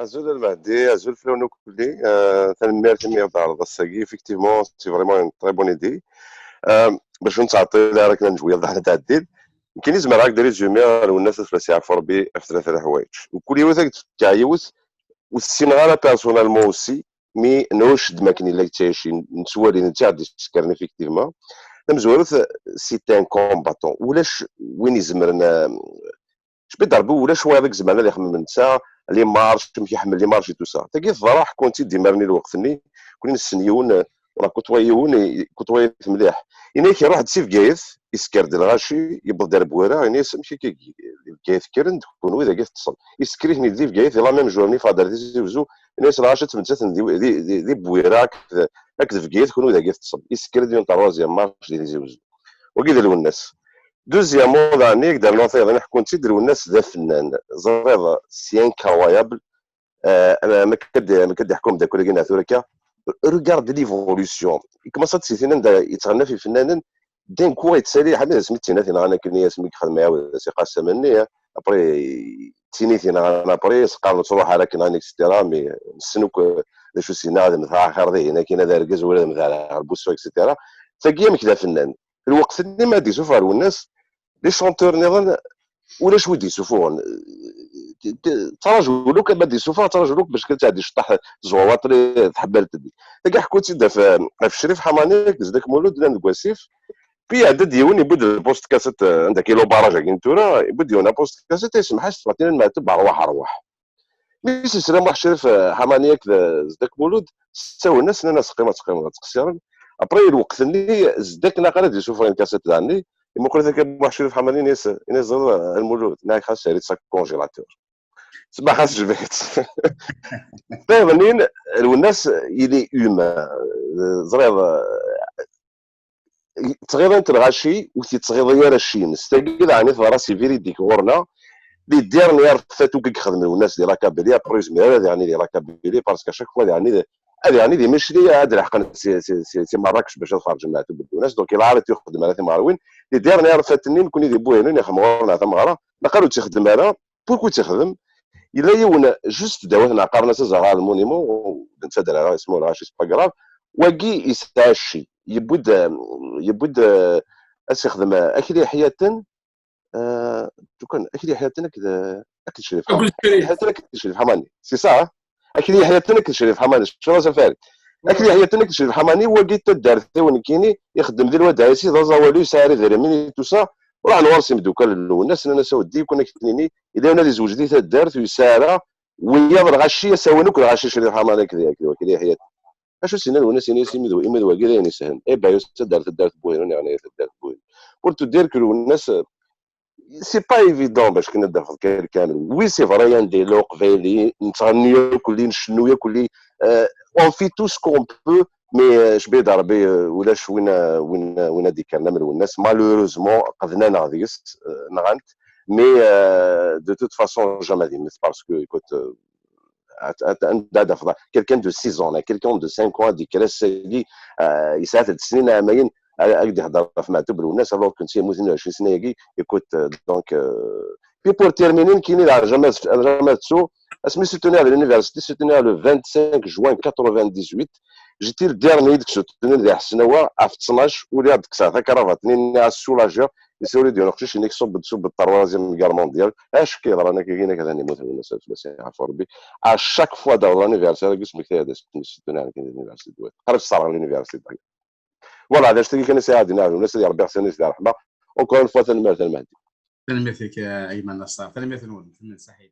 Azul Al-Mahdi, Azul Flounou Kouli, tanemmirt imi tɛerḍeḍ ass-agi. Effectivement, c'est vraiment une très bonne idée. باش نتعطي راك نجويه ضحنا تاع الديد يمكن يزمر هكا ريزومي والناس تفلس يعرفوا ربي في ثلاثه الحوايج وكل يوم تاع يوث والسينغالا بيرسونالمون اوسي مي نوش دماكني لا تايشي نسوالي نتا دي سكرني فيكتيفمون مزورث سي ان كومباتون ولاش وين يزمرنا شبي ضربو ولا شويه هذاك زعما اللي يخمم نتا لي مارش كيحمل لي مارش تو سا تاكي الصراحه كنت ديمرني الوقتني كنا نسنيون ولا كوطويون مليح يعني كيروح هاد سيف كايث يسكر الغاشي يبغى دار بويره يعني ماشي كي كايث كرن تكون اذا كايث تصل يسكريتني ديف كايث لا ميم جورني فادر ديزوزو الناس الغاشي تمتات دي بويره هكذا في كايث كون اذا كايث تصل يسكر ديون تروازيام مارش ديزوزو وكذا الناس دوزيامون دانيك دار نوطيض انا حكون تيدير الناس ذا فنان زريض سي انكرويابل ما كد يحكم دا كل كنا ثوركا ريغارد ليفولوسيون كما صات سيتينا يتغنى في فنان دين كوا يتسالي حمد سميتينا ثينا انا كني سميك خدم معاود سي قاسم مني ابري تيني ثينا انا ابري سقارن تروح على كنا اكسترا مي نسنوك شو سينا هذا مثلا اخر ذي هنا كاين هذا ركز ولا مثلا البوسو اكسترا تاكيا مكذا فنان الوقت اللي ما دي سوفر والناس لي شونتور نظن ولا شوي يسوفون تراجعوا لك بعد يسوفها تراجعوا لك باش كنت عندي شطح زواوات اللي تحبلت دي كاع حكوتي دا في الشريف حمانيك زدك مولود لان كواسيف في عدد يون يبود البوست كاسيت عندك كيلو باراج كينتورا يبود يون بوست كاسيت يسمحش تعطينا المعتب ارواح ميس سلام واحد الشريف حمانيك زدك مولود ستاو الناس الناس قيمه تقصيرا ابري الوقت اللي زدك ناقل يشوف كاسيت عني يمكن ذاك واحد الشريف حماني ناس المولود ناك خاص شريت ساك كونجيلاتور ما خاصش جبت فاهمين الناس يلي اوما زريض تغير انت الغاشي وتتغير يا رشين استقيل عني راسي فيري ديك غورنا لي ديرنيير فاتو كي خدموا الناس اللي راكابيلي بريزم هذا يعني اللي راكابيلي باسكو شاك فوا يعني هذه يعني دي مشري هذا الحق سي مراكش باش تخرج معاه الناس دونك الا عرفت يخدم على ماروين لي ديرنيير فاتني نكون يدي بوينين يخمرنا ثم غرا نقالو تخدم انا بوكو تخدم الا يونا جوست داوت نعقرنا سزغال المونيمون نتسدل على اسمه راشي سباغراف واقي يستاشي يبود اسيخدم اكيد حياه دوكان اكيد حياتنا كذا اكل شريف حماني حياتنا كذا شريف حماني سي صح اكيد حياتنا كذا شريف حماني شنو سفاري اكيد حياتنا كذا شريف حماني وقيت الدار ثواني كيني يخدم ذي الودايسي ذا زوالو ساري ذي رميني توسا وراح نورسي مدوكال الناس انا سودي كنا كتنيني اذا انا اللي زوج دي الدار في ساره ويا الغشيه ساونوك الغشيه شريف حماني كذا كذا حياتي اشو سينا الناس ينسي مدو اما دو كذا يعني سهل اي بايو تدار بوين يعني تدار بوين قلت دير كلو الناس سي با ايفيدون باش كنا ندخل كامل وي سي فري عندي لو قبيلي نتغنيو كلي نشنويا كلي اون في تو سكون بو مي شبي ضربي ولاش وين ديكرنا من الناس مالوروزمون قدنا نغديس نغنت مي دو توت فاسون جامي ديمت باسكو كنت quelqu'un de 6 ans, quelqu'un de 5 ans, ديك راسي يساعد 3 سنين عامين اقدر يهضر في معتبر والناس alors كنت موزين 20 سنه يجي écoute donc puis pour terminer كاين jamais تسو اسمي soutenir à l'université soutenir le 25 juin 98 جيتي الديرني ديك soutenir ديال حسنوا في 12 ولي هذيك الساعه كرافاتني على السولاجور يسولي ديال اختي شي صوب بالطروازيام كار مونديال اش كيهضر انا كاين كذا نموت الناس فلوس يعرفوا ربي à chaque fois dans l'université قسم كذا هذا soutenir à l'université قرب صار على l'université فوالا هذا شتي كان سي عادي الناس اللي ربي يحسن يسير رحمه اونكور فوا تنمر المهدي تلميذك يا ايمن نصار تلميذ الون فنان صحيح